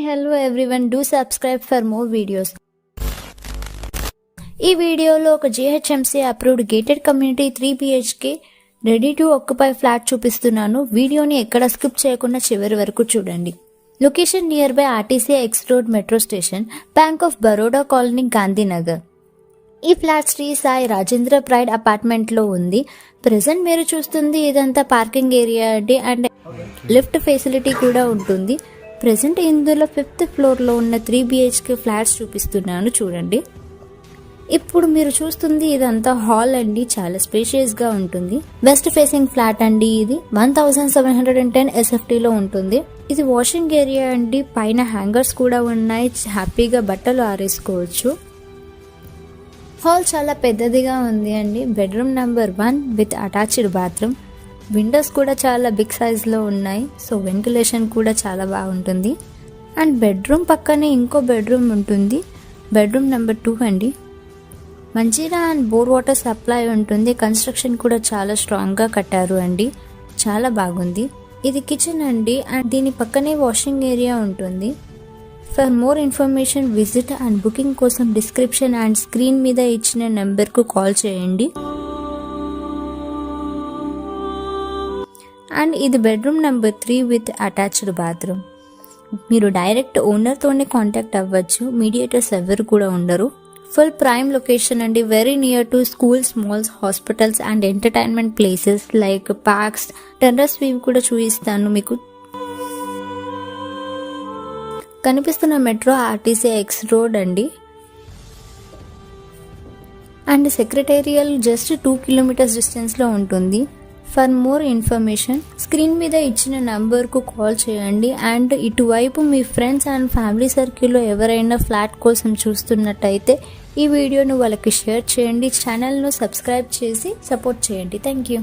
hello everyone, do subscribe for more videos. ఈ వీడియోలో ఒక GHMC approved gated community 3 BHK ready to occupy flat చూపిస్తున్నాను. వీడియోని ఎక్కడ స్కిప్ చేయకుండా చివరి వరకు చూడండి. Location near by RTC X road metro station, bank of Baroda colony, Gandhinagar. ఈ flat Shri Sai Rajendra pride apartment లో ఉంది. ప్రెసెంట్ మీరు చూస్తుంది ఇదంతా పార్కింగ్ ఏరియా అండి, అండ్ లిఫ్ట్ ఫెసిలిటీ కూడా ఉంటుంది. ప్రెసెంట్ ఇందులో 5th ఫ్లోర్ లో ఉన్న 3 BHK ఫ్లాట్స్ చూపిస్తున్నాను చూడండి. ఇప్పుడు మీరు చూస్తుంది ఇదంతా హాల్ అండి, చాలా స్పేషియస్ గా ఉంటుంది. వెస్ట్ ఫేసింగ్ ఫ్లాట్ అండి. ఇది 1710 SFT లో ఉంటుంది. ఇది వాషింగ్ ఏరియా అండి, పైన హ్యాంగర్స్ కూడా ఉన్నాయి, హ్యాపీగా బట్టలు ఆరేసుకోవచ్చు. హాల్ చాలా పెద్దదిగా ఉంది అండి. Bedroom number 1 with attached bathroom. Windows కూడా చాలా బిగ్ సైజ్లో ఉన్నాయి, సో వెంటిలేషన్ కూడా చాలా బాగుంటుంది. అండ్ బెడ్రూమ్ పక్కనే ఇంకో బెడ్రూమ్ ఉంటుంది, బెడ్రూమ్ నెంబర్ 2 అండి. Manjira and bore water supply ఉంటుంది. కన్స్ట్రక్షన్ కూడా చాలా స్ట్రాంగ్గా కట్టారు అండి, చాలా బాగుంది. ఇది కిచెన్ అండి, అండ్ దీని పక్కనే వాషింగ్ ఏరియా ఉంటుంది. For more information visit and booking కోసం డిస్క్రిప్షన్ అండ్ స్క్రీన్ మీద ఇచ్చిన నెంబర్కు కాల్ చేయండి. అండ్ ఇది bedroom number 3 with attached bathroom. మీరు డైరెక్ట్ ఓనర్తోనే కాంటాక్ట్ అవ్వచ్చు, మీడియేటర్స్ ఎవరు కూడా ఉండరు. ఫుల్ ప్రైమ్ లొకేషన్ అండి, very near to schools, malls, hospitals and entertainment places like parks. Terrace view కూడా చూపిస్తాను మీకు. కనిపిస్తున్న మెట్రో RTC X రోడ్ అండి, అండ్ సెక్రటేరియల్ జస్ట్ 2 kilometers డిస్టెన్స్లో ఉంటుంది. ఫర్ మోర్ ఇన్ఫర్మేషన్ స్క్రీన్ మీద ఇచ్చిన నంబర్కు కాల్ చేయండి. అండ్ ఇటువైపు మీ ఫ్రెండ్స్ అండ్ ఫ్యామిలీ సర్కిల్లో ఎవరైనా ఫ్లాట్ కోసం చూస్తున్నట్టయితే ఈ వీడియోను వాళ్ళకి షేర్ చేయండి. ఛానల్ను సబ్స్క్రైబ్ చేసి సపోర్ట్ చేయండి. Thank you.